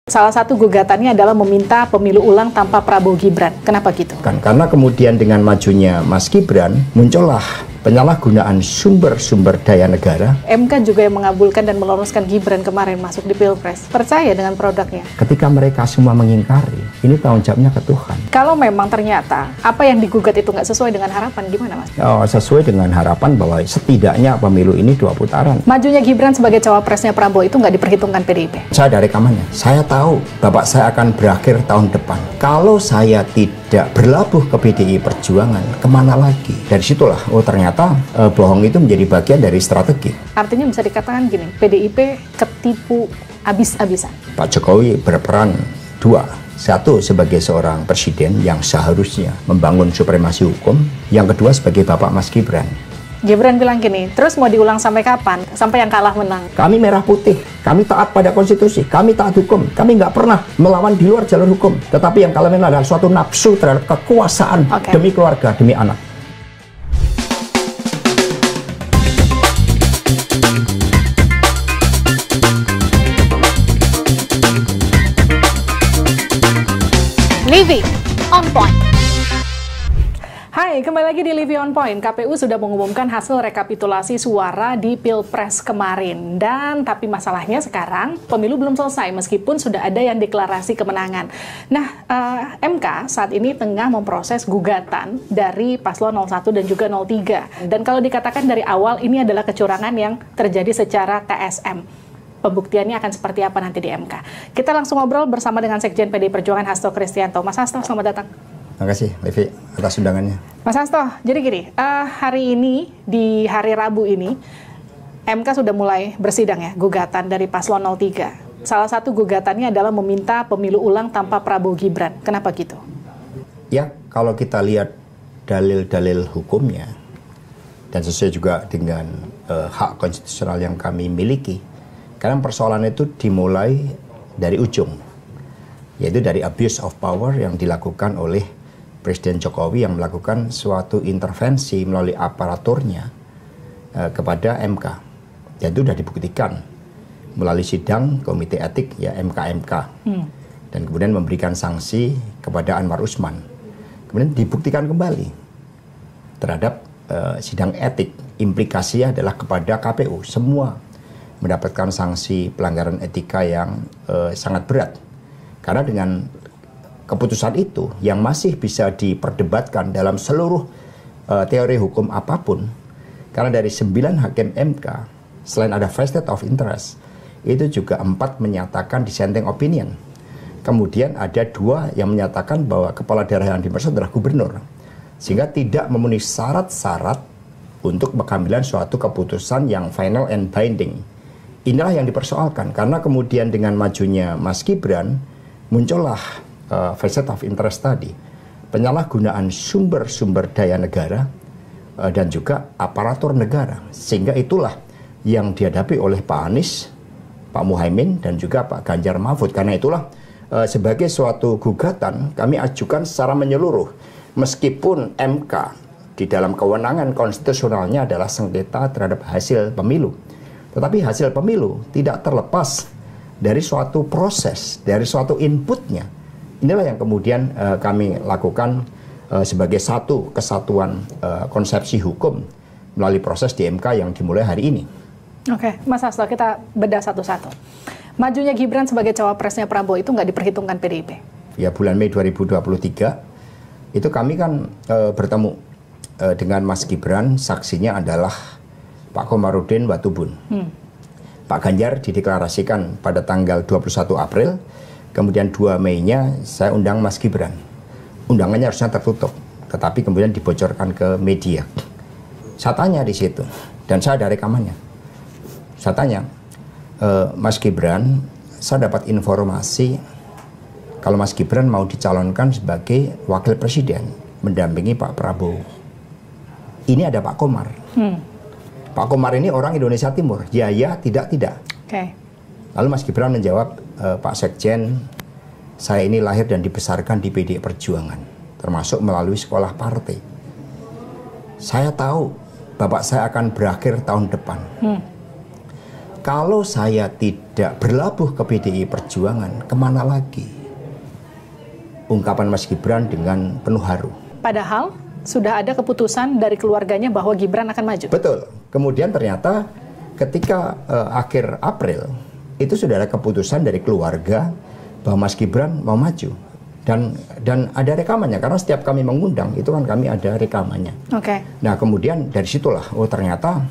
Salah satu gugatannya adalah meminta pemilu ulang tanpa Prabowo Gibran. Kenapa gitu? Karena kemudian dengan majunya Mas Gibran, muncullah penyalahgunaan sumber-sumber daya negara. MK juga yang mengabulkan dan meloloskan Gibran kemarin masuk di Pilpres. Percaya dengan produknya? Ketika mereka semua mengingkari, ini tanggung jawabnya ke Tuhan. Kalau memang ternyata apa yang digugat itu nggak sesuai dengan harapan, gimana Mas? Sesuai dengan harapan bahwa setidaknya pemilu ini 2 putaran. Majunya Gibran sebagai cawapresnya Prabowo itu nggak diperhitungkan PDIP? Saya ada rekamannya. Saya tahu bapak saya akan berakhir tahun depan. Kalau saya tidak berlabuh ke PDI Perjuangan, kemana lagi? Dari situlah, oh ternyata bohong itu menjadi bagian dari strategi. Artinya bisa dikatakan gini, PDIP ketipu abis-abisan. Pak Jokowi berperan 2. Satu, sebagai seorang presiden yang seharusnya membangun supremasi hukum. Yang kedua, sebagai bapak Mas Gibran. Gibran bilang gini, terus mau diulang sampai kapan? Sampai yang kalah menang. Kami merah putih, kami taat pada konstitusi, kami taat hukum. Kami nggak pernah melawan di luar jalur hukum. Tetapi yang kalah menang adalah suatu nafsu terhadap kekuasaan demi keluarga, demi anak. Living on Point. Hai, kembali lagi di Living on Point. KPU sudah mengumumkan hasil rekapitulasi suara di Pilpres kemarin. Tapi masalahnya sekarang pemilu belum selesai meskipun sudah ada yang deklarasi kemenangan. Nah, MK saat ini tengah memproses gugatan dari paslon 01 dan juga 03. Dan kalau dikatakan dari awal ini adalah kecurangan yang terjadi secara TSM. Pembuktiannya akan seperti apa nanti di MK. Kita langsung ngobrol bersama dengan Sekjen PDI Perjuangan Hasto Kristianto. Mas Hasto, selamat datang. Terima kasih, Levi, atas undangannya. Mas Hasto, jadi gini, hari ini, di hari Rabu ini, MK sudah mulai bersidang ya, gugatan dari paslon 03. Salah satu gugatannya adalah meminta pemilu ulang tanpa Prabowo Gibran. Kenapa gitu? Ya, kalau kita lihat dalil-dalil hukumnya, dan sesuai juga dengan hak konstitusional yang kami miliki, karena persoalan itu dimulai dari ujung, yaitu dari abuse of power yang dilakukan oleh Presiden Jokowi yang melakukan suatu intervensi melalui aparaturnya kepada MK. Dan itu sudah dibuktikan melalui sidang Komite Etik ya MK-MK. Dan kemudian memberikan sanksi kepada Anwar Usman. Kemudian dibuktikan kembali terhadap sidang etik. Implikasinya adalah kepada KPU. Semua mendapatkan sanksi pelanggaran etika yang sangat berat. Karena dengan keputusan itu yang masih bisa diperdebatkan dalam seluruh teori hukum apapun, karena dari 9 hakim MK, selain ada vested of interest, itu juga 4 menyatakan dissenting opinion. Kemudian ada 2 yang menyatakan bahwa kepala daerah yang dimaksud adalah gubernur. Sehingga tidak memenuhi syarat-syarat untuk pengambilan suatu keputusan yang final and binding. Inilah yang dipersoalkan, karena kemudian dengan majunya Mas Gibran, muncullah vested of interest tadi, penyalahgunaan sumber-sumber daya negara dan juga aparatur negara. Sehingga itulah yang dihadapi oleh Pak Anies, Pak Muhaimin, dan juga Pak Ganjar Mahfud. Karena itulah sebagai suatu gugatan kami ajukan secara menyeluruh, meskipun MK di dalam kewenangan konstitusionalnya adalah sengketa terhadap hasil pemilu. Tetapi hasil pemilu tidak terlepas dari suatu proses, dari suatu inputnya. Inilah yang kemudian kami lakukan sebagai satu kesatuan konsepsi hukum melalui proses di MK yang dimulai hari ini. Oke, Mas Hasto, kita bedah satu-satu. Majunya Gibran sebagai cawapresnya Prabowo itu nggak diperhitungkan PDIP? Ya, bulan Mei 2023 itu kami kan bertemu dengan Mas Gibran, saksinya adalah Pak Komarudin Watubun. Pak Ganjar dideklarasikan pada tanggal 21 April, kemudian 2 Mei-nya saya undang Mas Gibran. Undangannya harusnya tertutup, tetapi kemudian dibocorkan ke media. Saya tanya di situ, dan saya ada rekamannya. Saya tanya, Mas Gibran, saya dapat informasi kalau Mas Gibran mau dicalonkan sebagai wakil presiden, mendampingi Pak Prabowo. Ini ada Pak Komar. Pak Komar ini orang Indonesia Timur. Ya, tidak. Lalu Mas Gibran menjawab, Pak Sekjen, saya ini lahir dan dibesarkan di PDI Perjuangan, termasuk melalui sekolah partai. Saya tahu bapak saya akan berakhir tahun depan. kalau saya tidak berlabuh ke PDI Perjuangan, kemana lagi? Ungkapan Mas Gibran dengan penuh haru. Padahal sudah ada keputusan dari keluarganya bahwa Gibran akan maju. Betul. Kemudian ternyata ketika akhir April, itu sudah ada keputusan dari keluarga bahwa Mas Gibran mau maju. Dan ada rekamannya, karena setiap kami mengundang, itu kan kami ada rekamannya. Oke. Nah kemudian dari situlah, oh ternyata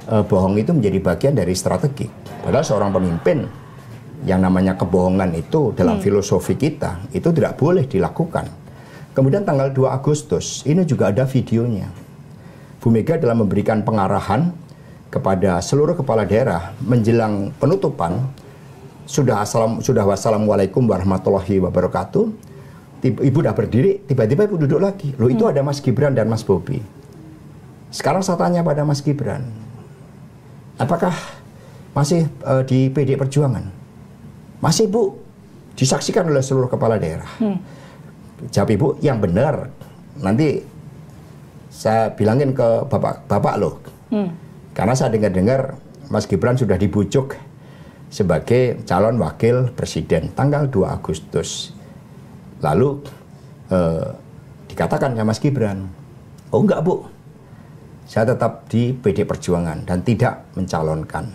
bohong itu menjadi bagian dari strategi. Padahal seorang pemimpin yang namanya kebohongan itu dalam filosofi kita itu tidak boleh dilakukan. Kemudian tanggal 2 Agustus ini juga ada videonya. Bu Mega dalam memberikan pengarahan kepada seluruh kepala daerah menjelang penutupan sudah wassalamualaikum warahmatullahi wabarakatuh. Ibu udah berdiri, tiba-tiba ibu duduk lagi. Loh itu ada Mas Gibran dan Mas Bobi. Sekarang saya tanya pada Mas Gibran, apakah masih di PD Perjuangan? Masih Bu, disaksikan oleh seluruh kepala daerah. Jawab ibu, yang benar. Nanti saya bilangin ke bapak loh. Karena saya dengar-dengar Mas Gibran sudah dibujuk sebagai calon wakil presiden tanggal 2 Agustus. Lalu dikatakan sama Mas Gibran, oh enggak Bu, saya tetap di PD Perjuangan dan tidak mencalonkan.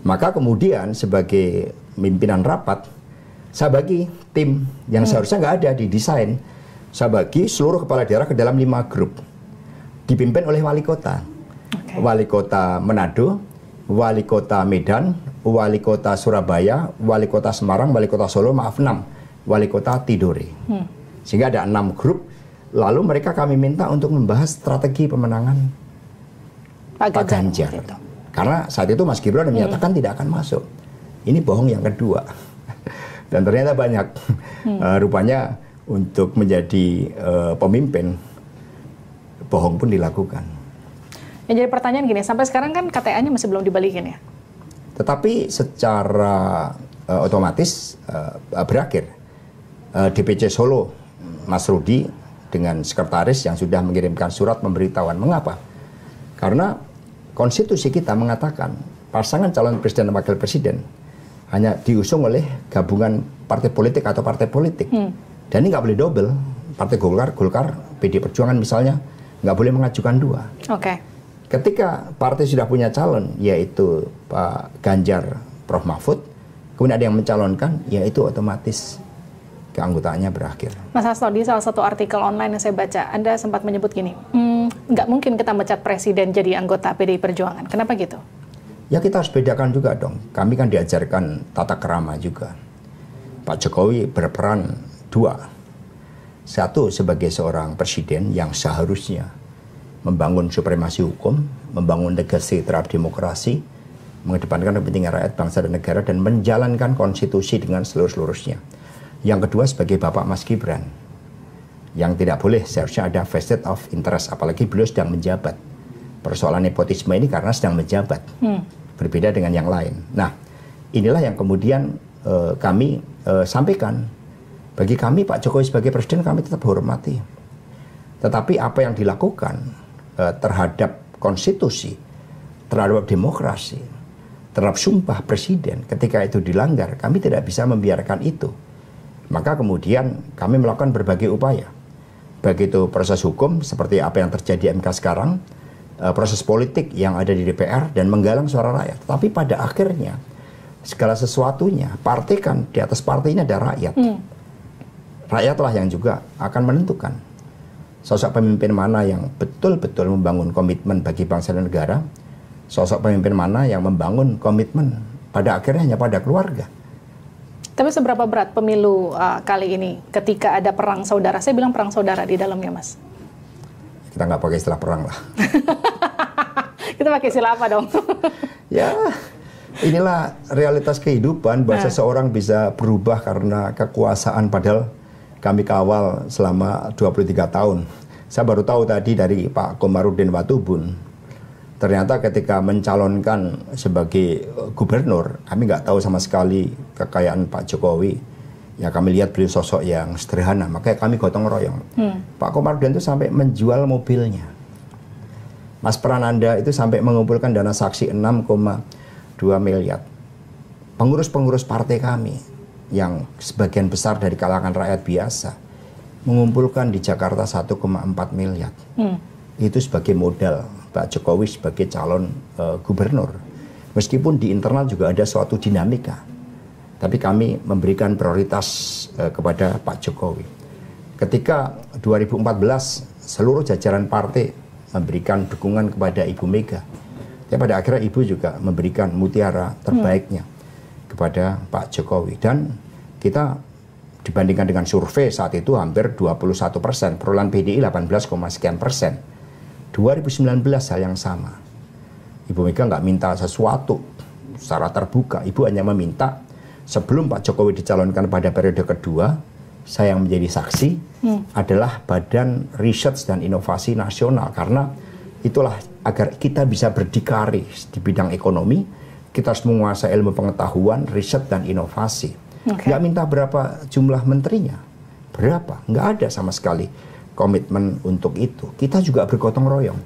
Maka kemudian sebagai pimpinan rapat, saya bagi tim yang seharusnya nggak ada di desain. Saya bagi seluruh kepala daerah ke dalam 5 grup. Dipimpin oleh wali kota. Wali kota Manado, wali kota Medan, wali kota Surabaya, wali kota Semarang, wali kota Solo, 6. Wali kota Tidore. Sehingga ada 6 grup. Lalu mereka kami minta untuk membahas strategi pemenangan Pak Ganjar. Karena saat itu Mas Gibran menyatakan tidak akan masuk. Ini bohong yang kedua. Dan ternyata banyak. Rupanya untuk menjadi pemimpin, bohong pun dilakukan. Yang jadi pertanyaan gini, sampai sekarang kan KTA-nya masih belum dibalikin ya? Tetapi secara otomatis berakhir. DPC Solo, Mas Rudi, dengan sekretaris yang sudah mengirimkan surat pemberitahuan. Mengapa? Karena konstitusi kita mengatakan pasangan calon presiden dan wakil presiden hanya diusung oleh gabungan partai politik atau partai politik. Dan ini nggak boleh double. Partai Golkar, PD Perjuangan misalnya, nggak boleh mengajukan 2. Ketika partai sudah punya calon, yaitu Pak Ganjar, Prof. Mahfud, kemudian ada yang mencalonkan, yaitu otomatis keanggotaannya berakhir. Mas Hasto, di salah satu artikel online yang saya baca, Anda sempat menyebut gini, nggak mungkin kita mecat presiden jadi anggota PDI Perjuangan. Kenapa gitu? Ya kita harus bedakan juga dong. Kami kan diajarkan tata krama juga. Pak Jokowi berperan 2. Satu, sebagai seorang presiden yang seharusnya membangun supremasi hukum, membangun legasi terhadap demokrasi, mengedepankan kepentingan rakyat, bangsa, dan negara, dan menjalankan konstitusi dengan seluruh-seluruhnya. Yang kedua, sebagai Bapak Mas Gibran, yang tidak boleh seharusnya ada vested of interest, apalagi beliau sedang menjabat. Persoalan nepotisme ini karena sedang menjabat, berbeda dengan yang lain. Nah, inilah yang kemudian kami sampaikan. Bagi kami, Pak Jokowi sebagai presiden, kami tetap hormati. Tetapi apa yang dilakukan terhadap konstitusi, terhadap demokrasi, terhadap sumpah presiden, ketika itu dilanggar, kami tidak bisa membiarkan itu. Maka kemudian kami melakukan berbagai upaya. Baik itu proses hukum, seperti apa yang terjadi MK sekarang, proses politik yang ada di DPR, dan menggalang suara rakyat. Tapi pada akhirnya, segala sesuatunya, partai kan, di atas partai ini ada rakyat. Rakyatlah yang juga akan menentukan sosok pemimpin mana yang betul-betul membangun komitmen bagi bangsa dan negara, sosok pemimpin mana yang membangun komitmen pada akhirnya hanya pada keluarga. Tapi seberapa berat pemilu kali ini ketika ada perang saudara? Saya bilang perang saudara di dalamnya, Mas. Kita nggak pakai istilah perang lah. Kita pakai istilah apa dong? Ya, inilah realitas kehidupan bahwa seseorang bisa berubah karena kekuasaan, padahal kami kawal selama 23 tahun. Saya baru tahu tadi dari Pak Komarudin Watubun. Ternyata ketika mencalonkan sebagai gubernur, kami nggak tahu sama sekali kekayaan Pak Jokowi. Ya kami lihat beliau sosok yang sederhana, makanya kami gotong royong. Pak Komarudin itu sampai menjual mobilnya. Mas Prananda itu sampai mengumpulkan dana saksi 6,2 2 miliar. Pengurus-pengurus partai kami yang sebagian besar dari kalangan rakyat biasa mengumpulkan di Jakarta 1,4 miliar. Itu sebagai modal Pak Jokowi sebagai calon gubernur. Meskipun di internal juga ada suatu dinamika. Tapi kami memberikan prioritas kepada Pak Jokowi. Ketika 2014 seluruh jajaran partai memberikan dukungan kepada Ibu Mega. Ya, pada akhirnya Ibu juga memberikan mutiara terbaiknya kepada Pak Jokowi. Dan kita dibandingkan dengan survei saat itu hampir 21%. Perolehan PDI 18, sekian persen. 2019 hal yang sama. Ibu Mega nggak minta sesuatu secara terbuka. Ibu hanya meminta sebelum Pak Jokowi dicalonkan pada periode kedua, saya yang menjadi saksi adalah Badan Riset dan Inovasi Nasional. Karena itulah agar kita bisa berdikari di bidang ekonomi, kita harus menguasai ilmu pengetahuan, riset, dan inovasi. Nggak minta berapa jumlah menterinya, berapa, nggak ada sama sekali komitmen untuk itu. Kita juga bergotong royong.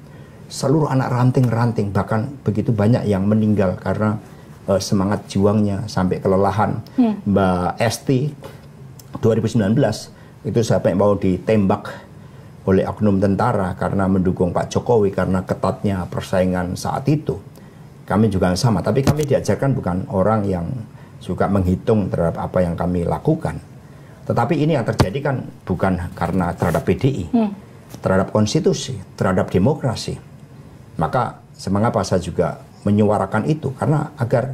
Seluruh anak ranting-ranting, bahkan begitu banyak yang meninggal karena semangat juangnya sampai kelelahan. Mbak Esti 2019 itu sampai mau ditembak oleh oknum tentara karena mendukung Pak Jokowi karena ketatnya persaingan saat itu. Kami juga sama, tapi kami diajarkan bukan orang yang suka menghitung terhadap apa yang kami lakukan. Tetapi ini yang terjadi kan bukan karena terhadap PDI, terhadap konstitusi, terhadap demokrasi. Maka semengapa saya juga menyuarakan itu, karena agar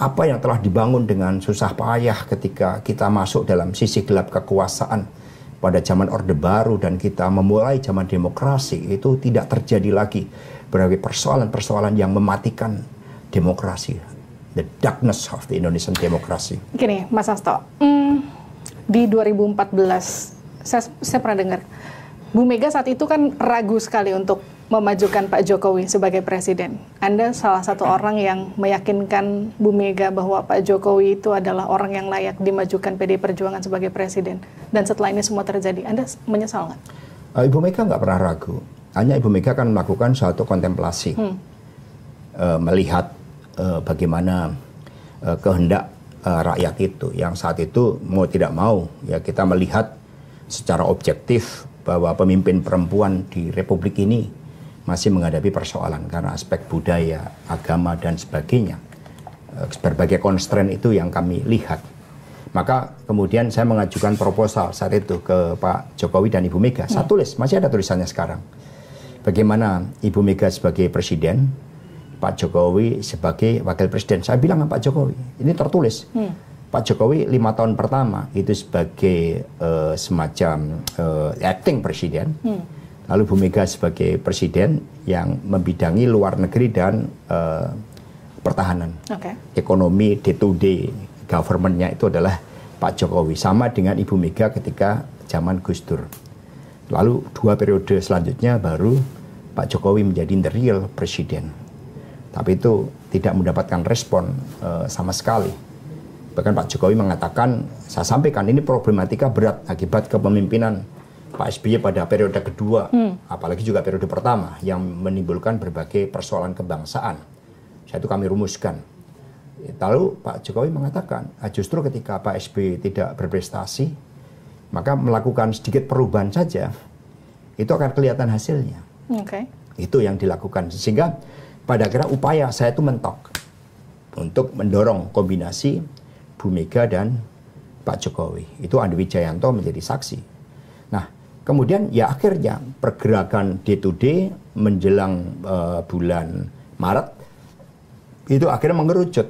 apa yang telah dibangun dengan susah payah ketika kita masuk dalam sisi gelap kekuasaan pada zaman Orde Baru dan kita memulai zaman demokrasi itu tidak terjadi lagi berbagai persoalan-persoalan yang mematikan demokrasi, the darkness of the Indonesian democracy. Gini, Mas Hasto, di 2014 saya pernah dengar Bu Mega saat itu kan ragu sekali untuk memajukan Pak Jokowi sebagai presiden. Anda salah satu orang yang meyakinkan Bu Mega bahwa Pak Jokowi itu adalah orang yang layak dimajukan PDI Perjuangan sebagai presiden. Dan setelah ini semua terjadi, Anda menyesal nggak? Ibu Mega nggak pernah ragu. Hanya Ibu Mega akan melakukan suatu kontemplasi. Melihat bagaimana kehendak rakyat itu. Yang saat itu mau tidak mau, ya kita melihat secara objektif bahwa pemimpin perempuan di Republik ini masih menghadapi persoalan karena aspek budaya, agama, dan sebagainya. Berbagai constraint itu yang kami lihat. Maka kemudian saya mengajukan proposal saat itu ke Pak Jokowi dan Ibu Mega. Saya tulis, masih ada tulisannya sekarang. Bagaimana Ibu Mega sebagai presiden, Pak Jokowi sebagai wakil presiden. Saya bilang sama Pak Jokowi, ini tertulis. Pak Jokowi 5 tahun pertama itu sebagai semacam acting presiden. Lalu Bu Mega sebagai presiden yang membidangi luar negeri dan pertahanan. Ekonomi, day-to-day government-nya itu adalah Pak Jokowi. Sama dengan Ibu Mega ketika zaman Gus Dur. Lalu 2 periode selanjutnya baru Pak Jokowi menjadi the real presiden. Tapi itu tidak mendapatkan respon sama sekali. Bahkan Pak Jokowi mengatakan, saya sampaikan ini problematika berat akibat kepemimpinan Pak SBY pada periode kedua, apalagi juga periode pertama, yang menimbulkan berbagai persoalan kebangsaan. Saya itu kami rumuskan. Lalu Pak Jokowi mengatakan, justru ketika Pak SBY tidak berprestasi, maka melakukan sedikit perubahan saja, itu akan kelihatan hasilnya. Itu yang dilakukan. Sehingga pada akhirnya upaya saya itu mentok untuk mendorong kombinasi Bu Mega dan Pak Jokowi. Itu Andi Wijayanto menjadi saksi. Nah, kemudian ya akhirnya pergerakan day-to-day menjelang bulan Maret itu akhirnya mengerucut.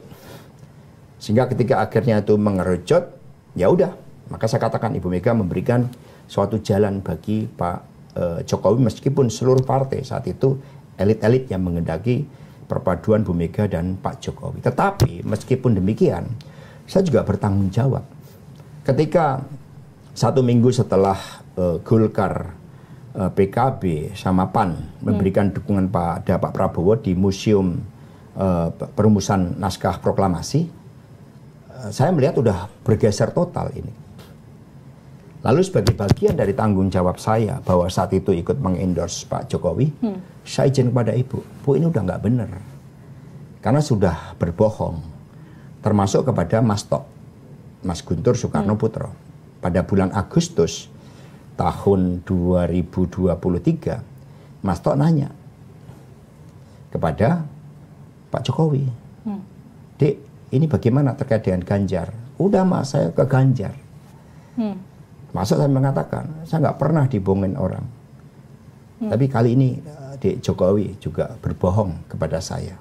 Sehingga ketika akhirnya itu mengerucut, ya udah, maka saya katakan Ibu Mega memberikan suatu jalan bagi Pak Jokowi meskipun seluruh partai saat itu elit-elit yang menghendaki perpaduan Bu Mega dan Pak Jokowi. Tetapi meskipun demikian, saya juga bertanggung jawab. Ketika 1 minggu setelah Golkar, PKB, sama PAN memberikan dukungan pada Pak Prabowo di Museum Perumusan Naskah Proklamasi, saya melihat udah bergeser total ini. Lalu sebagai bagian dari tanggung jawab saya bahwa saat itu ikut mengendorse Pak Jokowi, saya izin kepada Ibu, Bu ini udah nggak benar. karena sudah berbohong, termasuk kepada Mas Guntur Soekarno Putro. Pada bulan Agustus tahun 2023, Mas Tok nanya kepada Pak Jokowi, Dek, ini bagaimana terkait dengan Ganjar? Udah Mas, saya ke Ganjar. Masuk saya mengatakan, saya nggak pernah dibohongin orang. Tapi kali ini Dek Jokowi juga berbohong kepada saya.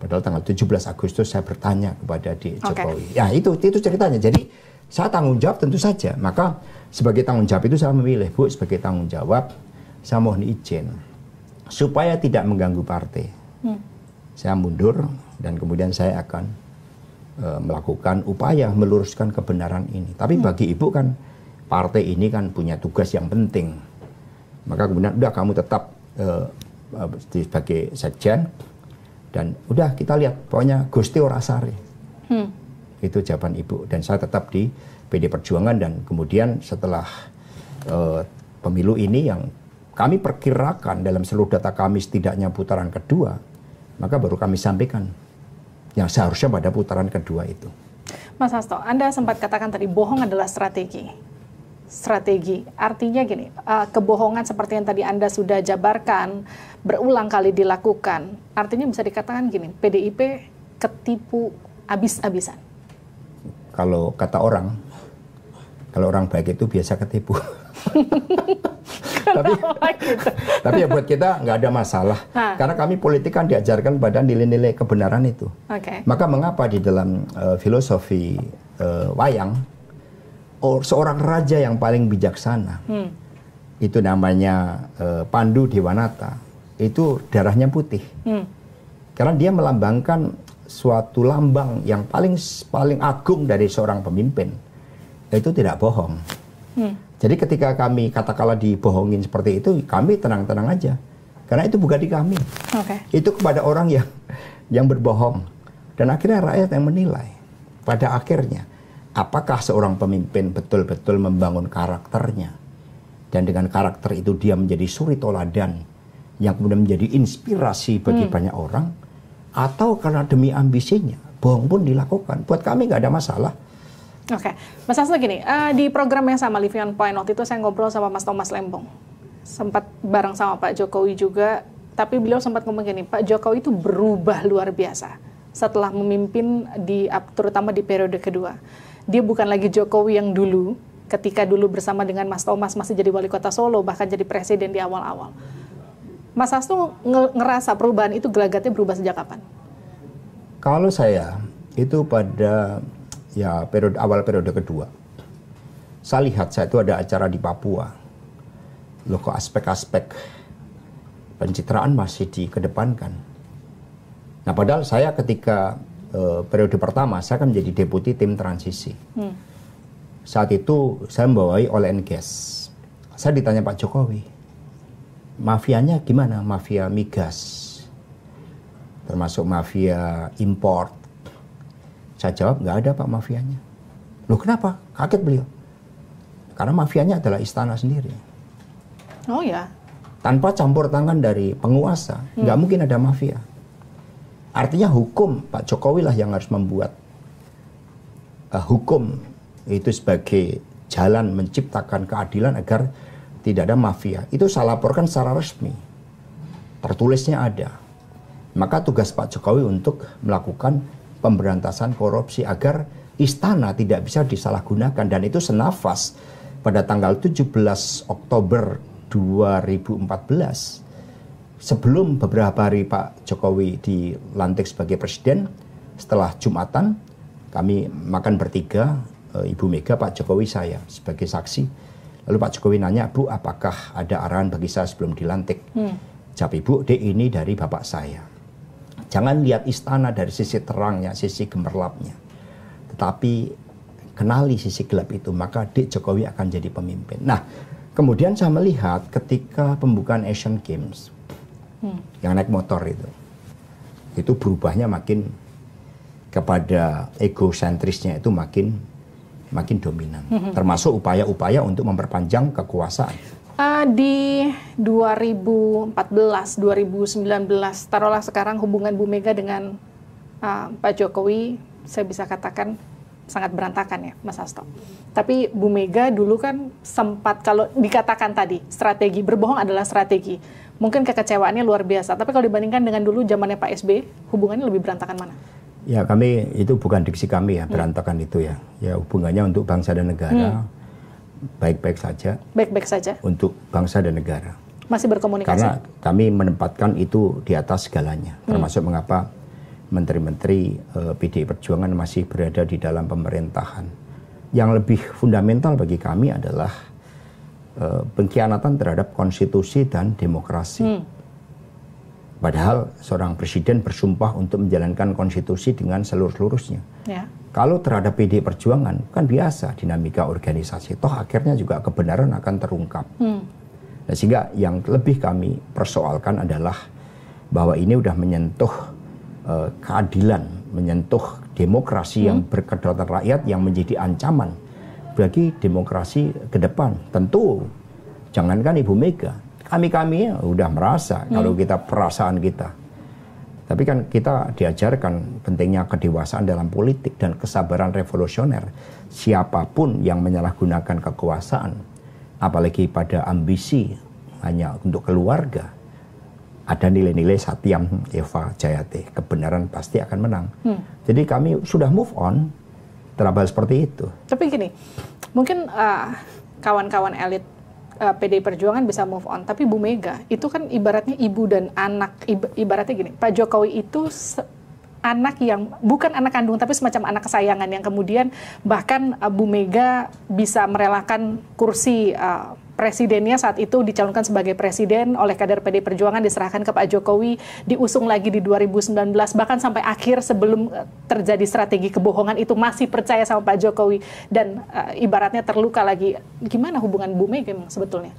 Padahal tanggal 17 Agustus saya bertanya kepada Dek Jokowi. Ya itu ceritanya. Jadi saya tanggung jawab tentu saja. Maka sebagai tanggung jawab itu saya memilih, Bu, sebagai tanggung jawab saya mohon izin supaya tidak mengganggu partai. Saya mundur dan kemudian saya akan melakukan upaya meluruskan kebenaran ini. Tapi bagi Ibu kan partai ini kan punya tugas yang penting. Maka kemudian udah kamu tetap sebagai sekjen dan udah kita lihat pokoknya Gusti ora sare. Itu jawaban Ibu dan saya tetap di PD Perjuangan dan kemudian setelah pemilu ini yang kami perkirakan dalam seluruh data kami setidaknya putaran kedua, maka baru kami sampaikan yang seharusnya pada putaran kedua itu. Mas Hasto, Anda sempat katakan tadi bohong adalah strategi. Strategi, artinya gini, kebohongan seperti yang tadi Anda sudah jabarkan, berulang kali dilakukan, artinya bisa dikatakan gini, PDIP ketipu habis-habisan. Kalau kata orang, kalau orang baik itu biasa ketipu. tapi ya buat kita nggak ada masalah. Karena kami politik kan diajarkan pada nilai-nilai kebenaran itu. Maka mengapa di dalam filosofi wayang, seorang raja yang paling bijaksana, itu namanya Pandu Dewanata, itu darahnya putih. Karena dia melambangkan suatu lambang yang paling agung dari seorang pemimpin, itu tidak bohong. Jadi ketika kami katakanlah dibohongin seperti itu, kami tenang-tenang aja, karena itu bukan di kami. Itu kepada orang yang berbohong, dan akhirnya rakyat yang menilai. Pada akhirnya, apakah seorang pemimpin betul-betul membangun karakternya, dan dengan karakter itu dia menjadi suri toladan yang kemudian menjadi inspirasi bagi banyak orang, atau karena demi ambisinya, bohong pun dilakukan. Buat kami nggak ada masalah. Mas Hasto gini, di program yang sama, Living on Point, waktu itu saya ngobrol sama Mas Thomas Lembong. Sempat bareng sama Pak Jokowi juga, tapi beliau sempat ngomong gini, Pak Jokowi itu berubah luar biasa setelah memimpin, terutama di periode kedua. Dia bukan lagi Jokowi yang dulu, ketika dulu bersama dengan Mas Thomas masih jadi wali kota Solo, bahkan jadi presiden di awal-awal. Mas Hasto ngerasa perubahan itu gelagatnya berubah sejak kapan? Kalau saya itu pada awal periode kedua, saya lihat saya itu ada acara di Papua. Loh kok aspek-aspek pencitraan masih dikedepankan. Nah padahal saya ketika periode pertama saya kan menjadi deputi tim transisi. Saat itu saya membawai oil and gas. Saya ditanya Pak Jokowi, mafianya gimana? Mafia migas, termasuk mafia import. Saya jawab, nggak ada Pak mafianya. Loh kenapa? Kaget beliau. Karena mafianya adalah istana sendiri. Oh ya? Tanpa campur tangan dari penguasa, nggak mungkin ada mafia. Artinya hukum, Pak Jokowi lah yang harus membuat hukum itu sebagai jalan menciptakan keadilan agar tidak ada mafia. Itu saya laporkan secara resmi. Tertulisnya ada. Maka tugas Pak Jokowi untuk melakukan pemberantasan korupsi agar istana tidak bisa disalahgunakan. Dan itu senafas pada tanggal 17 Oktober 2014. Sebelum beberapa hari Pak Jokowi dilantik sebagai presiden, setelah Jumatan, kami makan bertiga, Ibu Mega, Pak Jokowi, saya sebagai saksi. Lalu Pak Jokowi nanya, Bu, apakah ada arahan bagi saya sebelum dilantik? Jawab Ibu, Dek, ini dari Bapak saya. Jangan lihat istana dari sisi terangnya, sisi gemerlapnya. Tetapi kenali sisi gelap itu, maka Dek Jokowi akan jadi pemimpin. Nah, kemudian saya melihat ketika pembukaan Asian Games, yang naik motor itu berubahnya makin kepada egosentrisnya itu makin dominan. Termasuk upaya-upaya untuk memperpanjang kekuasaan. Di 2014, 2019, taruhlah sekarang hubungan Bu Mega dengan Pak Jokowi, saya bisa katakan sangat berantakan ya, Mas Hasto. Tapi Bu Mega dulu kan sempat, kalau dikatakan tadi, strategi, berbohong adalah strategi. Mungkin kekecewaannya luar biasa, tapi kalau dibandingkan dengan dulu zamannya Pak SBY, hubungannya lebih berantakan mana? Ya kami, itu bukan diksi kami ya, berantakan itu ya. Ya hubungannya untuk bangsa dan negara, baik-baik saja. Baik-baik saja. Untuk bangsa dan negara. Masih berkomunikasi? Karena kami menempatkan itu di atas segalanya. Termasuk mengapa menteri-menteri PDI Perjuangan masih berada di dalam pemerintahan. Yang lebih fundamental bagi kami adalah pengkhianatan terhadap konstitusi dan demokrasi. Padahal seorang presiden bersumpah untuk menjalankan konstitusi dengan seluruh-seluruhnya. Ya. Kalau terhadap PDI Perjuangan, kan biasa dinamika organisasi. Toh akhirnya juga kebenaran akan terungkap. Nah, sehingga yang lebih kami persoalkan adalah bahwa ini udah menyentuh keadilan, menyentuh demokrasi yang berkedaulatan rakyat yang menjadi ancaman bagi demokrasi ke depan. Tentu, jangankan Ibu Mega, kami udah merasa kalau kita perasaan kita. Tapi kan kita diajarkan pentingnya kedewasaan dalam politik dan kesabaran revolusioner. Siapapun yang menyalahgunakan kekuasaan, apalagi pada ambisi hanya untuk keluarga, ada nilai-nilai Satyam Eva Jayate, kebenaran pasti akan menang. Jadi kami sudah move on terhadap hal seperti itu. Tapi gini, mungkin kawan-kawan elit PDI Perjuangan bisa move on, tapi Bu Mega itu kan ibaratnya ibu dan anak, ibaratnya gini, Pak Jokowi itu anak yang bukan anak kandung tapi semacam anak kesayangan yang kemudian bahkan Bu Mega bisa merelakan kursi presidennya saat itu dicalonkan sebagai presiden oleh kader PDI Perjuangan, diserahkan ke Pak Jokowi, diusung lagi di 2019, bahkan sampai akhir sebelum terjadi strategi kebohongan itu masih percaya sama Pak Jokowi dan ibaratnya terluka lagi. Gimana hubungan Bu Mega memang sebetulnya?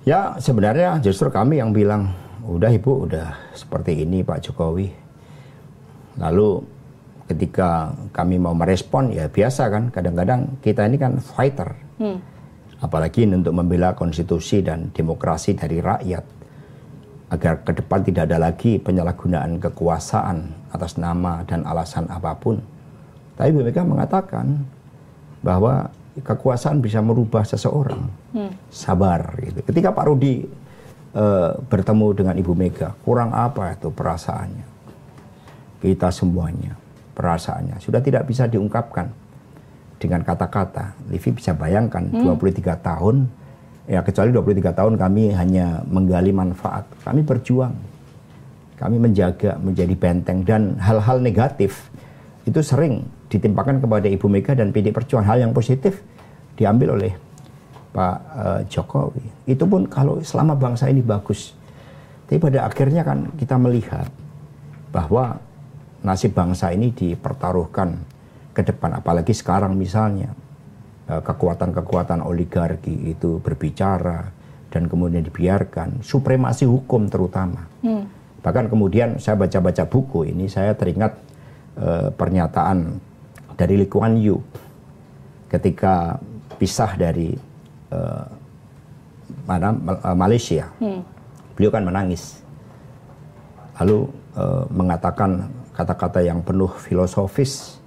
Ya sebenarnya justru kami yang bilang, udah Ibu, udah seperti ini Pak Jokowi. Lalu ketika kami mau merespon, ya biasa kan, kadang-kadang kita ini kan fighter. Apalagi untuk membela konstitusi dan demokrasi dari rakyat. Agar ke depan tidak ada lagi penyalahgunaan kekuasaan atas nama dan alasan apapun. Tapi Bu Mega mengatakan bahwa kekuasaan bisa merubah seseorang. Sabar gitu. Ketika Pak Rudi bertemu dengan Ibu Mega, kurang apa itu perasaannya? Kita semuanya, perasaannya sudah tidak bisa diungkapkan dengan kata-kata. Livi bisa bayangkan 23 tahun, ya kecuali 23 tahun kami hanya menggali manfaat. Kami berjuang, kami menjaga, menjadi benteng, dan hal-hal negatif itu sering ditimpakan kepada Ibu Mega dan PDI Perjuangan. Hal yang positif diambil oleh Pak Jokowi. Itu pun kalau selama bangsa ini bagus. Tapi pada akhirnya kan kita melihat bahwa nasib bangsa ini dipertaruhkan ke depan, apalagi sekarang misalnya kekuatan-kekuatan oligarki itu berbicara dan kemudian dibiarkan, supremasi hukum terutama. Bahkan kemudian saya baca-baca buku ini, saya teringat pernyataan dari Lee Kuan Yew ketika pisah dari Malaysia. Beliau kan menangis, lalu mengatakan kata-kata yang penuh filosofis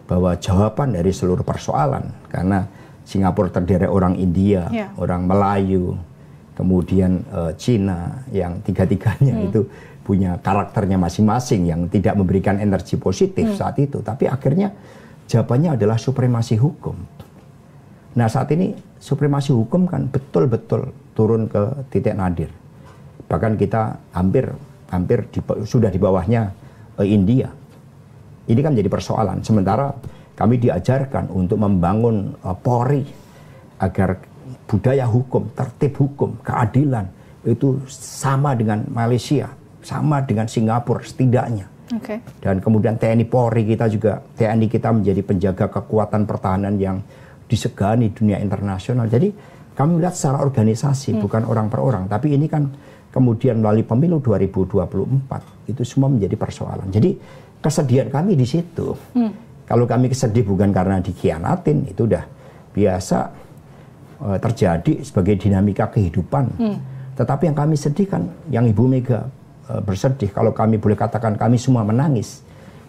bahwa jawaban dari seluruh persoalan, karena Singapura terdiri orang India, orang Melayu, kemudian Cina, yang tiga-tiganya itu punya karakternya masing-masing yang tidak memberikan energi positif saat itu. Tapi akhirnya jawabannya adalah supremasi hukum. Nah saat ini supremasi hukum kan betul-betul turun ke titik nadir. Bahkan kita hampir sudah di bawahnya India. Ini kan menjadi persoalan. Sementara kami diajarkan untuk membangun Polri agar budaya hukum, tertib hukum, keadilan itu sama dengan Malaysia, sama dengan Singapura setidaknya. Dan kemudian TNI Polri kita juga, TNI kita menjadi penjaga kekuatan pertahanan yang disegani dunia internasional. Jadi kami lihat secara organisasi, bukan orang per orang. Tapi ini kan kemudian melalui pemilu 2024 itu semua menjadi persoalan. Jadi kesedihan kami di situ. Kalau kami kesedih bukan karena dikhianatin, itu udah biasa. terjadi sebagai dinamika kehidupan. Tetapi yang kami sedihkan, yang Ibu Mega bersedih, kalau kami boleh katakan kami semua menangis,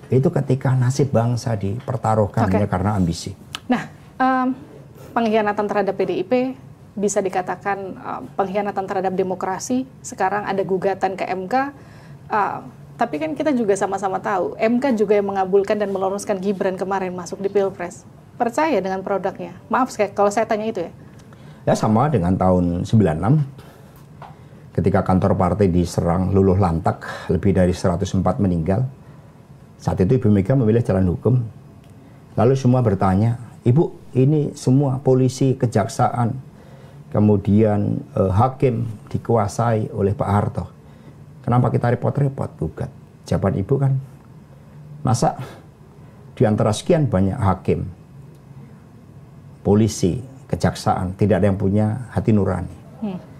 itu ketika nasib bangsa dipertaruhkan hanya karena ambisi. Nah, pengkhianatan terhadap PDIP bisa dikatakan pengkhianatan terhadap demokrasi. Sekarang ada gugatan ke MK, tapi kan kita juga sama-sama tahu, MK juga yang mengabulkan dan meloloskan Gibran kemarin masuk di Pilpres. Percaya dengan produknya? Maaf kalau saya tanya itu ya. Ya sama dengan tahun 96, ketika kantor partai diserang luluh lantak, lebih dari 104 meninggal. Saat itu Ibu Mega memilih jalan hukum. Lalu semua bertanya, Ibu, ini semua polisi, kejaksaan, kemudian hakim dikuasai oleh Pak Harto. Kenapa kita repot-repot gugat? Jawaban Ibu kan, masa di antara sekian banyak hakim, polisi, kejaksaan, tidak ada yang punya hati nurani.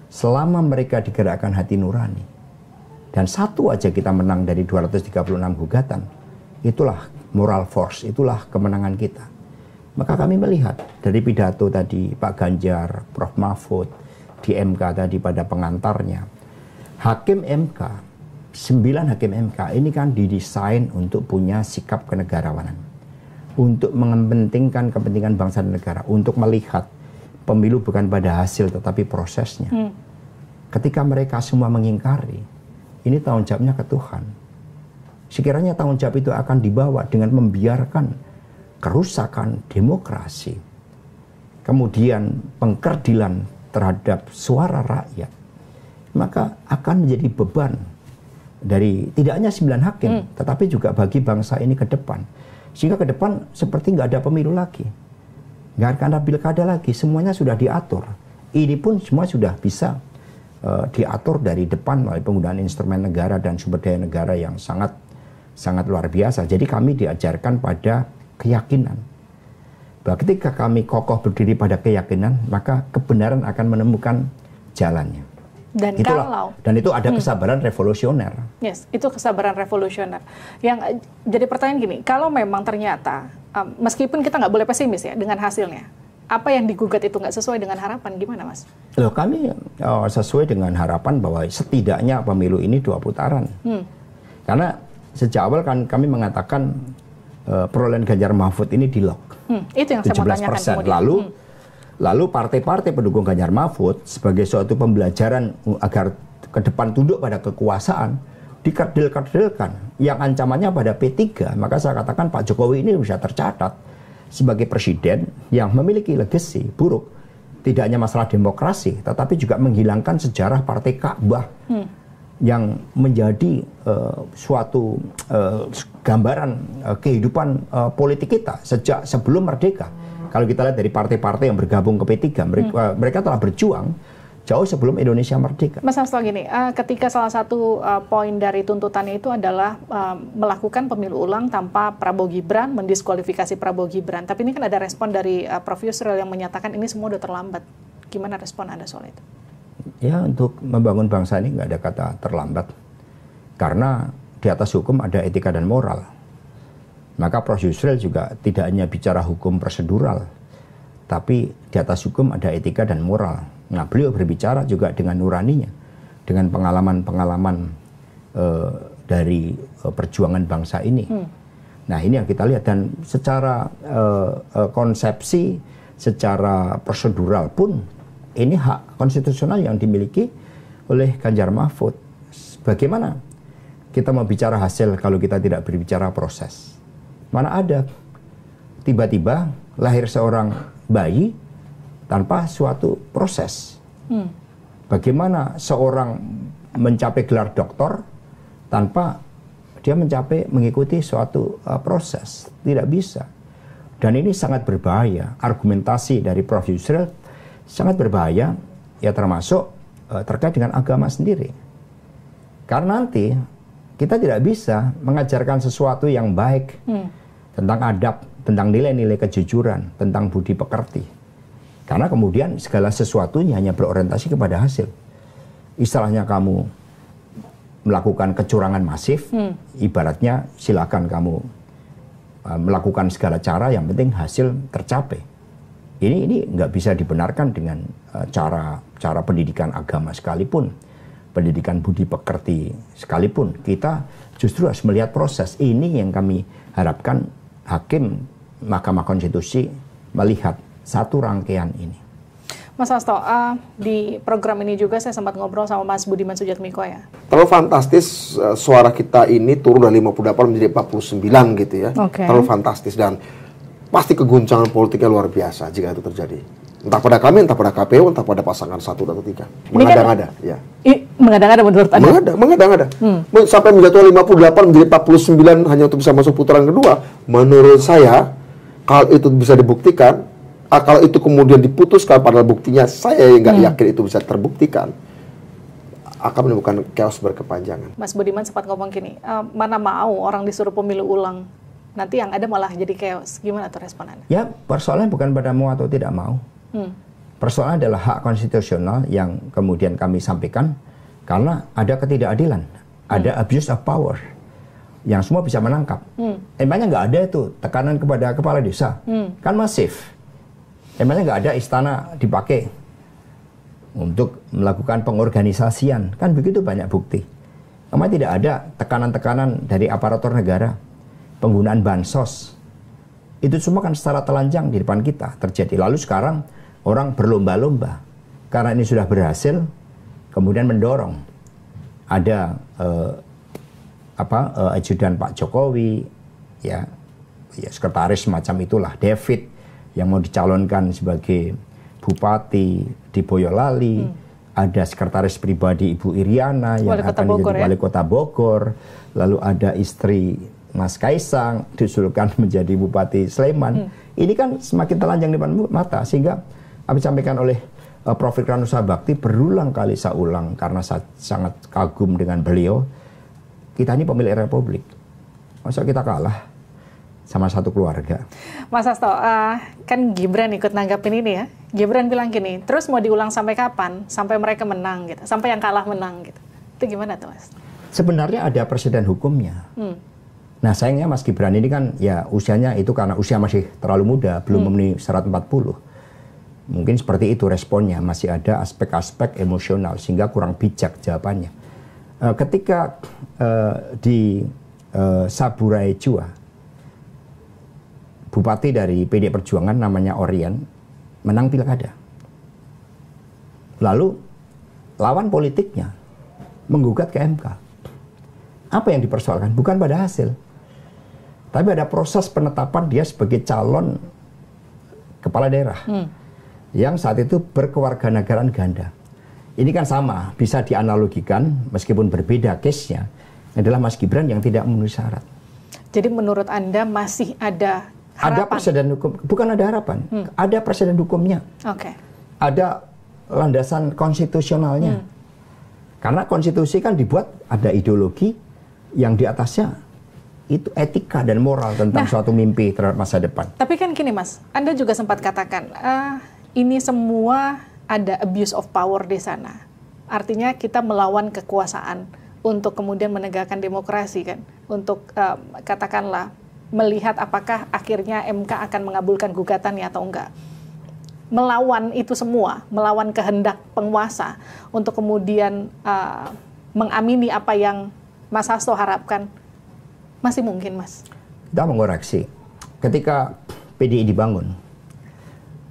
Selama mereka digerakkan hati nurani, dan satu aja kita menang dari 236 gugatan, itulah moral force, itulah kemenangan kita. Maka kami melihat dari pidato tadi Pak Ganjar, Prof. Mahfud, di MK tadi pada pengantarnya, hakim MK, 9 hakim MK ini kan didesain untuk punya sikap kenegarawanan, untuk mengepentingkan kepentingan bangsa dan negara, untuk melihat pemilu bukan pada hasil tetapi prosesnya. Ketika mereka semua mengingkari, ini tanggung jawabnya ke Tuhan. Sekiranya tanggung jawab itu akan dibawa dengan membiarkan kerusakan demokrasi, kemudian pengkerdilan terhadap suara rakyat, maka akan menjadi beban dari tidak hanya 9 hakim, tetapi juga bagi bangsa ini ke depan. Sehingga ke depan seperti nggak ada pemilu lagi, nggak akan ada pilkada lagi, semuanya sudah diatur. Ini pun semua sudah bisa diatur dari depan melalui penggunaan instrumen negara dan sumber daya negara yang sangat luar biasa. Jadi kami diajarkan pada keyakinan, bahwa ketika kami kokoh berdiri pada keyakinan, maka kebenaran akan menemukan jalannya. Dan itu ada kesabaran revolusioner. Yes, itu kesabaran revolusioner. Yang jadi pertanyaan gini, kalau memang ternyata meskipun kita nggak boleh pesimis ya dengan hasilnya, apa yang digugat itu nggak sesuai dengan harapan, gimana Mas? Loh, kami sesuai dengan harapan bahwa setidaknya pemilu ini 2 putaran. Karena sejak awal kan kami mengatakan perolehan Ganjar Mahfud ini di lock. Itu yang saya mau tanyakan kemudian. Lalu partai-partai pendukung Ganjar Mahfud sebagai suatu pembelajaran agar ke depan tunduk pada kekuasaan, dikerdil-kerdilkan. Yang ancamannya pada P3, maka saya katakan Pak Jokowi ini bisa tercatat sebagai presiden yang memiliki legasi buruk. Tidak hanya masalah demokrasi, tetapi juga menghilangkan sejarah Partai Ka'bah yang menjadi suatu gambaran kehidupan politik kita sejak sebelum merdeka. Kalau kita lihat dari partai-partai yang bergabung ke P3, mereka telah berjuang jauh sebelum Indonesia merdeka. Mas Hasto gini, ketika salah satu poin dari tuntutannya itu adalah melakukan pemilu ulang tanpa Prabowo Gibran, mendiskualifikasi Prabowo Gibran. Tapi ini kan ada respon dari Prof. Yusril yang menyatakan ini semua udah terlambat. Gimana respon Anda soal itu? Ya, untuk membangun bangsa ini nggak ada kata terlambat. Karena di atas hukum ada etika dan moral. Maka Prof. Yusril juga tidak hanya bicara hukum prosedural, tapi di atas hukum ada etika dan moral. Nah, beliau berbicara juga dengan nuraninya, dengan pengalaman-pengalaman dari perjuangan bangsa ini. Nah, ini yang kita lihat. Dan secara konsepsi, secara prosedural pun, ini hak konstitusional yang dimiliki oleh Ganjar Mahfud. Bagaimana kita mau bicara hasil kalau kita tidak berbicara proses? Mana ada tiba-tiba lahir seorang bayi tanpa suatu proses. Bagaimana seorang mencapai gelar doktor tanpa dia mengikuti suatu proses? Tidak bisa. Dan ini sangat berbahaya. Argumentasi dari Prof. Yusril sangat berbahaya, ya termasuk terkait dengan agama sendiri. Karena nanti kita tidak bisa mengajarkan sesuatu yang baik tentang adab, tentang nilai-nilai kejujuran, tentang budi pekerti. Karena kemudian segala sesuatunya hanya berorientasi kepada hasil. Istilahnya kamu melakukan kecurangan masif, ibaratnya silakan kamu melakukan segala cara, yang penting hasil tercapai. Ini nggak bisa dibenarkan dengan cara pendidikan agama sekalipun, pendidikan budi pekerti sekalipun. Kita justru harus melihat proses. Ini yang kami harapkan hakim Mahkamah Konstitusi melihat satu rangkaian ini. Mas Hasto, di program ini juga saya sempat ngobrol sama Mas Budiman Sujatmiko ya. Terlalu fantastis suara kita ini turun dari 58 menjadi 49 gitu ya. Terlalu fantastis dan pasti keguncangan politiknya luar biasa jika itu terjadi. Entah pada kami, entah pada KPU, entah pada pasangan 1 atau 3. Mengada-ngada, ya. Mengada-ngada menurut Anda? Mengada-ngada. Sampai menjatuhkan 58 menjadi 49 hanya untuk bisa masuk putaran kedua. Menurut saya, kalau itu bisa dibuktikan, kalau itu kemudian diputuskan padahal buktinya saya nggak yakin itu bisa terbuktikan, akan menimbulkan chaos berkepanjangan. Mas Budiman sempat ngomong gini, mana mau orang disuruh pemilu ulang, nanti yang ada malah jadi chaos. Gimana tuh respon Anda? Ya, persoalannya bukan pada mau atau tidak mau. Persoalan adalah hak konstitusional yang kemudian kami sampaikan karena ada ketidakadilan, ada abuse of power yang semua bisa menangkap. Emangnya nggak ada itu tekanan kepada kepala desa, kan masif. Emangnya nggak ada istana dipakai untuk melakukan pengorganisasian, kan begitu banyak bukti. Emang tidak ada tekanan-tekanan dari aparatur negara, penggunaan bansos. Itu semua kan secara telanjang di depan kita terjadi. Lalu sekarang orang berlomba-lomba karena ini sudah berhasil, kemudian mendorong ada ajudan Pak Jokowi, ya sekretaris semacam itulah, David, yang mau dicalonkan sebagai bupati di Boyolali, ada sekretaris pribadi Ibu Iriana yang akan menjadi wali kota Bogor, lalu ada istri Mas Kaisang diusulkan menjadi bupati Sleman. Ini kan semakin telanjang di depan mata, sehingga apa disampaikan oleh Prof. Fikran Nusa Bakti berulang kali saya ulang karena saya sangat kagum dengan beliau. Kita ini pemilik republik, masa kita kalah sama satu keluarga. Mas Hasto, kan Gibran ikut nanggapin ini ya. Gibran bilang gini, terus mau diulang sampai kapan? Sampai mereka menang gitu, sampai yang kalah menang gitu. Itu gimana tuh Mas? Sebenarnya ada presiden hukumnya. Nah sayangnya Mas Gibran ini kan ya usianya itu karena usia masih terlalu muda, belum memenuhi syarat 40. Mungkin seperti itu responnya, masih ada aspek-aspek emosional sehingga kurang bijak jawabannya. Ketika di Saburai Jua, bupati dari PD Perjuangan namanya Orian menang pilkada. Lalu lawan politiknya menggugat ke MK. Apa yang dipersoalkan? Bukan pada hasil, tapi ada proses penetapan dia sebagai calon kepala daerah yang saat itu berkewarganegaraan ganda. Ini kan sama, bisa dianalogikan meskipun berbeda case-nya adalah Mas Gibran yang tidak memenuhi syarat. Jadi menurut Anda masih ada harapan? Ada presiden hukum, bukan ada harapan, ada presiden hukumnya. Ada landasan konstitusionalnya. Karena konstitusi kan dibuat ada ideologi yang di atasnya itu etika dan moral tentang suatu mimpi terhadap masa depan. Tapi kan gini Mas, Anda juga sempat katakan ini semua ada abuse of power di sana. Artinya kita melawan kekuasaan untuk kemudian menegakkan demokrasi kan, untuk katakanlah melihat apakah akhirnya MK akan mengabulkan gugatannya atau enggak. Melawan itu semua, melawan kehendak penguasa untuk kemudian mengamini apa yang Mas Hasto harapkan, masih mungkin Mas? Kita mengoreksi, ketika PDI dibangun,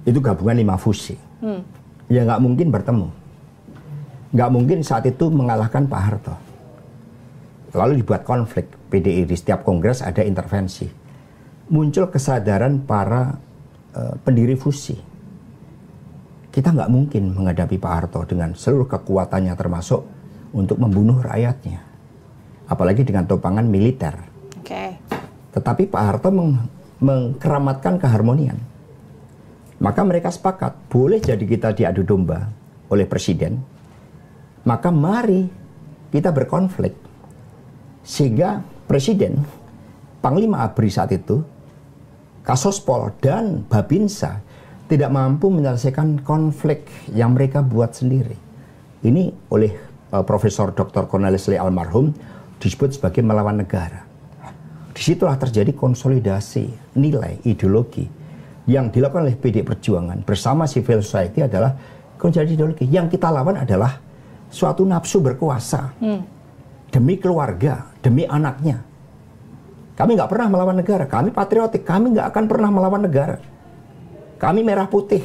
itu gabungan 5 fusi. Ya nggak mungkin bertemu. Nggak mungkin saat itu mengalahkan Pak Harto. Lalu dibuat konflik, PDI di setiap kongres ada intervensi. Muncul kesadaran para pendiri fusi. Kita nggak mungkin menghadapi Pak Harto dengan seluruh kekuatannya termasuk untuk membunuh rakyatnya. Apalagi dengan topangan militer. Tetapi Pak Harto mengkeramatkan keharmonian. Maka mereka sepakat, boleh jadi kita diadu domba oleh presiden, maka mari kita berkonflik. Sehingga presiden, Panglima ABRI saat itu, Kasospol dan Babinsa tidak mampu menyelesaikan konflik yang mereka buat sendiri. Ini oleh Profesor Dr. Cornelis Lee almarhum disebut sebagai melawan negara. Disitulah terjadi konsolidasi nilai, ideologi. yang dilakukan oleh PDI Perjuangan bersama civil society adalah konsolidasi ideologi. Yang kita lawan adalah suatu nafsu berkuasa demi keluarga, demi anaknya. Kami nggak pernah melawan negara, kami patriotik, kami nggak akan pernah melawan negara. Kami merah putih,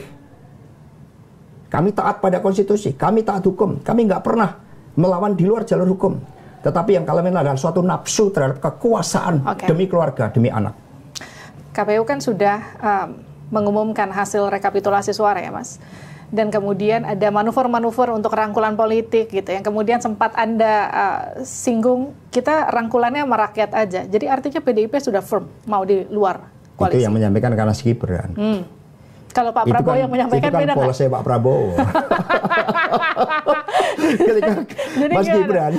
kami taat pada konstitusi, kami taat hukum, kami nggak pernah melawan di luar jalur hukum. Tetapi yang kami adalah suatu nafsu terhadap kekuasaan demi keluarga, demi anak. KPU kan sudah mengumumkan hasil rekapitulasi suara ya Mas. Dan kemudian ada manuver-manuver untuk rangkulan politik gitu yang kemudian sempat Anda singgung, kita rangkulannya sama rakyat aja. Jadi artinya PDIP sudah firm mau di luar koalisi. Itu yang menyampaikan karena Gibran. Kalau Pak Prabowo yang menyampaikan beda kan? Itu kan polosnya Pak Prabowo. Ketika Mas Gibran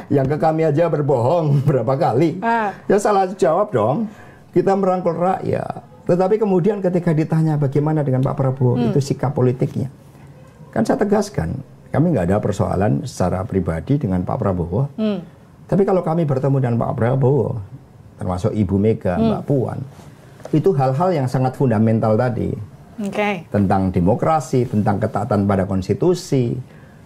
yang ke kami aja berbohong berapa kali, ya salah jawab dong. Kita merangkul rakyat. Tetapi kemudian ketika ditanya bagaimana dengan Pak Prabowo, itu sikap politiknya. Kan saya tegaskan, kami nggak ada persoalan secara pribadi dengan Pak Prabowo. Tapi kalau kami bertemu dengan Pak Prabowo, termasuk Ibu Mega, Mbak Puan, itu hal-hal yang sangat fundamental tadi. Tentang demokrasi, tentang ketaatan pada konstitusi,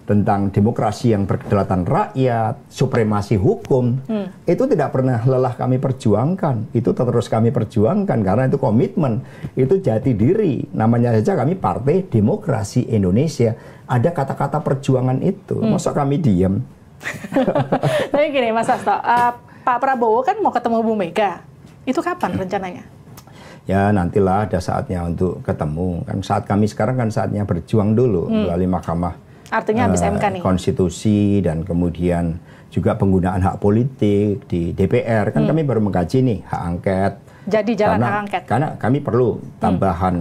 tentang demokrasi yang berkedaulatan rakyat, supremasi hukum, itu tidak pernah lelah kami perjuangkan. Itu terus kami perjuangkan karena itu komitmen, itu jati diri. Namanya saja kami Partai Demokrasi Indonesia. Ada kata-kata perjuangan itu. Masa kami diam? Tapi gini Mas Hasto, Pak Prabowo kan mau ketemu Bu Mega. Itu kapan rencananya? Ya nantilah ada saatnya untuk ketemu. Kan saat kami sekarang kan saatnya berjuang dulu melalui Mahkamah. Artinya habis MK nih. Konstitusi dan kemudian juga penggunaan hak politik di DPR. Kan kami baru mengkaji nih hak angket. Jadi jalan hak angket. Karena kami perlu tambahan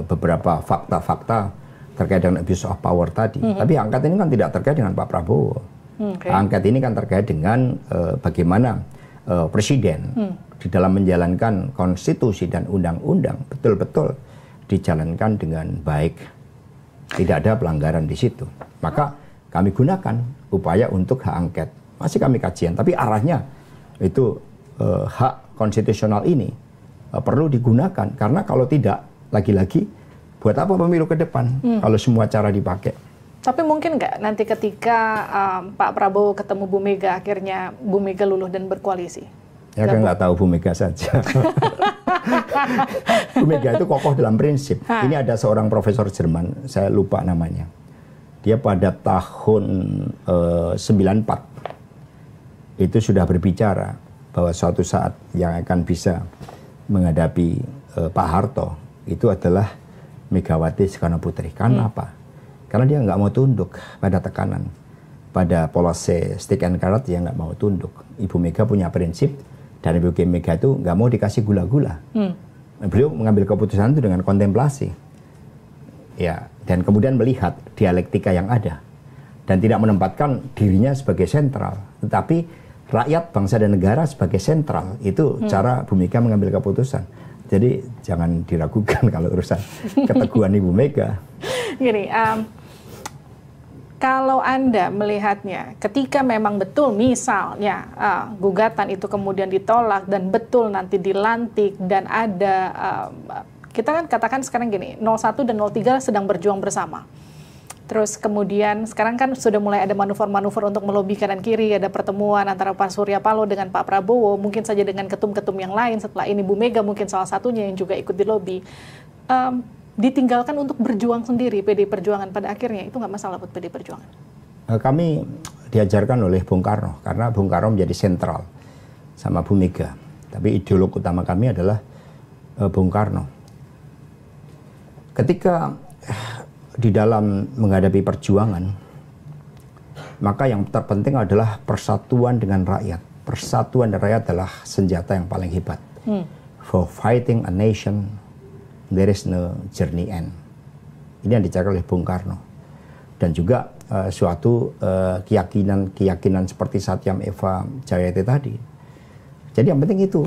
beberapa fakta-fakta terkait dengan abuse of power tadi. Tapi hak angket ini kan tidak terkait dengan Pak Prabowo. Hak angket ini kan terkait dengan bagaimana Presiden di dalam menjalankan konstitusi dan undang-undang betul-betul dijalankan dengan baik. Tidak ada pelanggaran di situ. Maka kami gunakan upaya untuk hak angket. Masih kami kajian, tapi arahnya itu hak konstitusional ini perlu digunakan. Karena kalau tidak, lagi-lagi buat apa pemilu ke depan kalau semua cara dipakai. Tapi mungkin nggak nanti ketika Pak Prabowo ketemu Bu Mega, akhirnya Bu Mega luluh dan berkoalisi? Ya kan nggak tahu Bu Mega saja. Bu Mega itu kokoh dalam prinsip. Ini ada seorang profesor Jerman, saya lupa namanya. Dia pada tahun 94 itu sudah berbicara bahwa suatu saat yang akan bisa menghadapi Pak Harto itu adalah Megawati Soekarno Putri. Karena apa? Karena dia nggak mau tunduk pada tekanan, pada polisi stick and carrot, dia nggak mau tunduk. Ibu Mega punya prinsip, dan Ibu Mega itu nggak mau dikasih gula-gula. Beliau mengambil keputusan itu dengan kontemplasi, ya, dan kemudian melihat dialektika yang ada, dan tidak menempatkan dirinya sebagai sentral, tetapi rakyat, bangsa dan negara sebagai sentral. Itu cara Bu Mega mengambil keputusan. Jadi jangan diragukan kalau urusan keteguhan Ibu Mega. Gini, kalau Anda melihatnya, ketika memang betul misalnya gugatan itu kemudian ditolak dan betul nanti dilantik dan ada, kita kan katakan sekarang gini, 01 dan 03 sedang berjuang bersama. Terus kemudian sekarang kan sudah mulai ada manuver-manuver untuk melobi kanan kiri, ada pertemuan antara Pak Surya Paloh dengan Pak Prabowo, mungkin saja dengan ketum-ketum yang lain, setelah ini Bu Mega mungkin salah satunya yang juga ikut dilobi. Ditinggalkan untuk berjuang sendiri PDI Perjuangan pada akhirnya, itu nggak masalah buat PDI Perjuangan? Kami diajarkan oleh Bung Karno, karena Bung Karno menjadi sentral sama Bu Mega. Tapi ideolog utama kami adalah Bung Karno. Ketika di dalam menghadapi perjuangan, maka yang terpenting adalah persatuan dengan rakyat. Persatuan dengan rakyat adalah senjata yang paling hebat. For fighting a nation, there is no journey end. Ini yang dicakap oleh Bung Karno. Dan juga suatu keyakinan seperti Satyam Eva Jayate tadi. Jadi yang penting itu,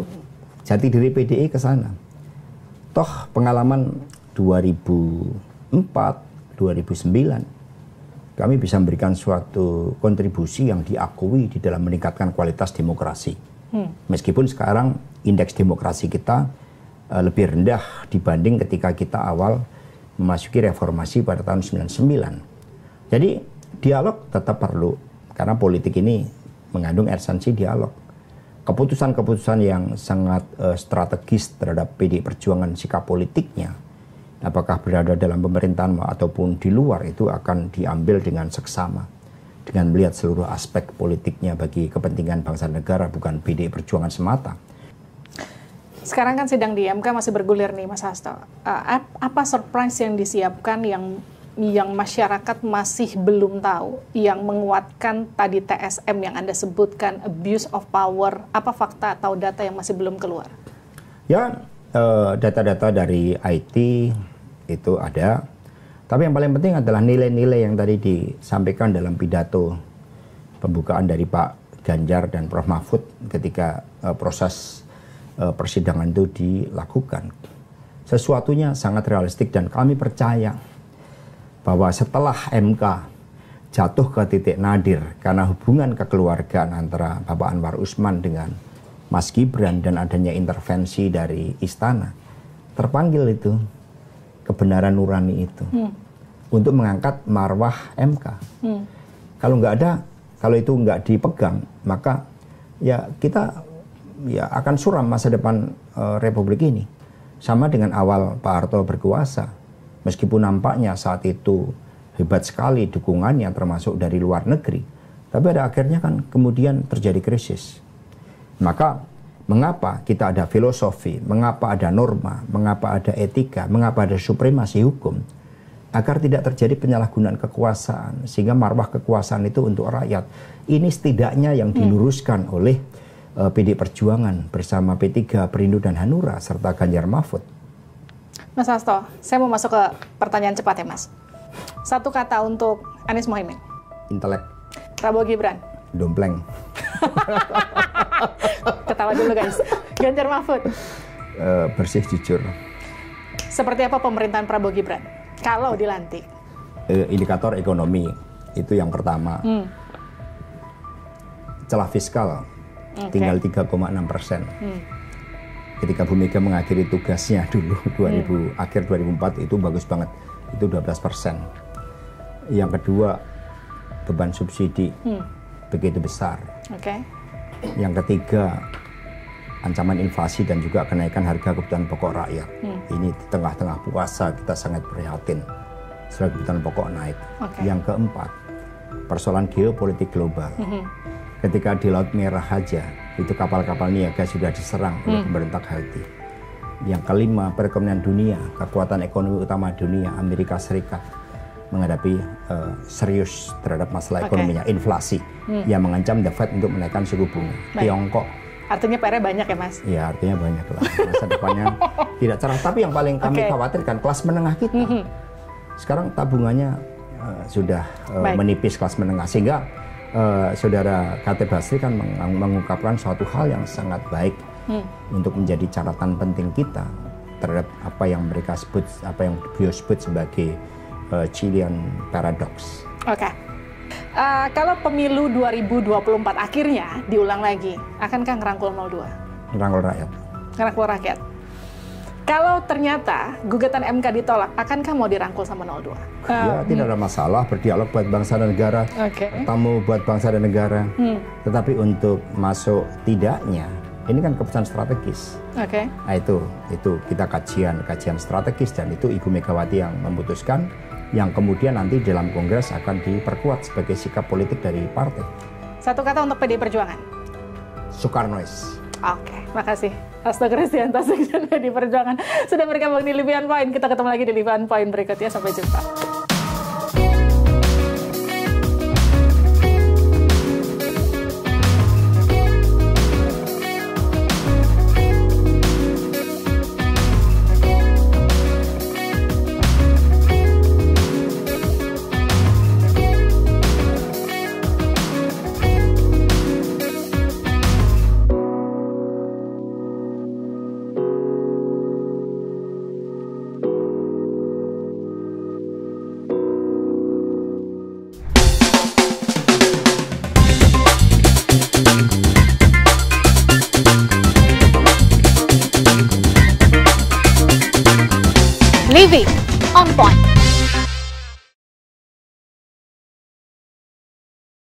jati diri PDI ke sana. Toh pengalaman 2004, 2009, kami bisa memberikan suatu kontribusi yang diakui di dalam meningkatkan kualitas demokrasi. Meskipun sekarang indeks demokrasi kita lebih rendah dibanding ketika kita awal memasuki reformasi pada tahun 99. Jadi dialog tetap perlu, karena politik ini mengandung esensi dialog. Keputusan-keputusan yang sangat strategis terhadap PDI Perjuangan, sikap politiknya, apakah berada dalam pemerintahan ataupun di luar, itu akan diambil dengan seksama, dengan melihat seluruh aspek politiknya bagi kepentingan bangsa dan negara, bukan PDI Perjuangan semata. Sekarang kan sidang di MK masih bergulir nih, Mas Hasto. Apa surprise yang disiapkan yang masyarakat masih belum tahu, yang menguatkan tadi TSM yang Anda sebutkan, abuse of power? Apa fakta atau data yang masih belum keluar? Ya, data-data dari IT itu ada, tapi yang paling penting adalah nilai-nilai yang tadi disampaikan dalam pidato pembukaan dari Pak Ganjar dan Prof. Mahfud ketika proses persidangan itu dilakukan. Sesuatunya sangat realistik dan kami percaya bahwa setelah MK jatuh ke titik nadir karena hubungan kekeluargaan antara Bapak Anwar Usman dengan Mas Gibran dan adanya intervensi dari istana, terpanggil itu kebenaran nurani itu untuk mengangkat marwah MK. Kalau nggak ada, kalau itu nggak dipegang, maka ya kita ya akan suram masa depan Republik ini. Sama dengan awal Pak Harto berkuasa, meskipun nampaknya saat itu hebat sekali dukungannya termasuk dari luar negeri, tapi pada akhirnya kan kemudian terjadi krisis. Maka mengapa kita ada filosofi, mengapa ada norma, mengapa ada etika, mengapa ada supremasi hukum, agar tidak terjadi penyalahgunaan kekuasaan, sehingga marwah kekuasaan itu untuk rakyat. Ini setidaknya yang diluruskan oleh PDI Perjuangan bersama P3, Perindo dan Hanura serta Ganjar Mahfud. Mas Hasto, saya mau masuk ke pertanyaan cepat ya, Mas. Satu kata untuk Anies Mohaimin. Intelek. Prabowo Gibran. Dompleng. Ketawa dulu guys. Ganjar Mahfud. Bersih, jujur. Seperti apa pemerintahan Prabowo Gibran kalau dilantik? Indikator ekonomi itu yang pertama. Celah fiskal tinggal 3,6%. Ketika Bu Mega mengakhiri tugasnya dulu akhir 2004 itu bagus banget, itu 12%. Yang kedua, beban subsidi begitu besar. Yang ketiga, ancaman inflasi dan juga kenaikan harga kebutuhan pokok rakyat. Ini di tengah-tengah puasa kita sangat prihatin setelah kebutuhan pokok naik. Yang keempat, persoalan geopolitik global. Ketika di Laut Merah saja itu kapal-kapal niaga sudah diserang oleh pemberontak Houthi. Yang kelima, perekonomian dunia, kekuatan ekonomi utama dunia, Amerika Serikat menghadapi serius terhadap masalah ekonominya, inflasi yang mengancam The Fed untuk menaikkan suku bunga. Tiongkok. Artinya PR-nya banyak ya, Mas? Ya, artinya banyak lah. Masa depannya tidak cerah. Tapi yang paling kami khawatirkan kelas menengah kita. Sekarang tabungannya sudah menipis kelas menengah, sehingga Saudara Khatib Basri kan mengungkapkan suatu hal yang sangat baik untuk menjadi catatan penting kita terhadap apa yang mereka sebut, apa yang beliau sebut sebagai Chilean Paradox. Kalau pemilu 2024 akhirnya diulang lagi, akankah ngerangkul 02? Ngerangkul rakyat. Ngerangkul rakyat. Kalau ternyata gugatan MK ditolak, akankah mau dirangkul sama 02? Ya, tidak ada masalah, berdialog buat bangsa dan negara, tamu buat bangsa dan negara. Tetapi untuk masuk tidaknya, ini kan keputusan strategis. Nah, itu kita kajian strategis, dan itu Ibu Megawati yang memutuskan, yang kemudian nanti dalam Kongres akan diperkuat sebagai sikap politik dari partai. Satu kata untuk PDI Perjuangan. Soekarnois. Makasih. Hasto Kristianto, Sekjen PDI Perjuangan, sudah bergabung di Live On Point. Kita ketemu lagi di Live On Point berikutnya. Sampai jumpa.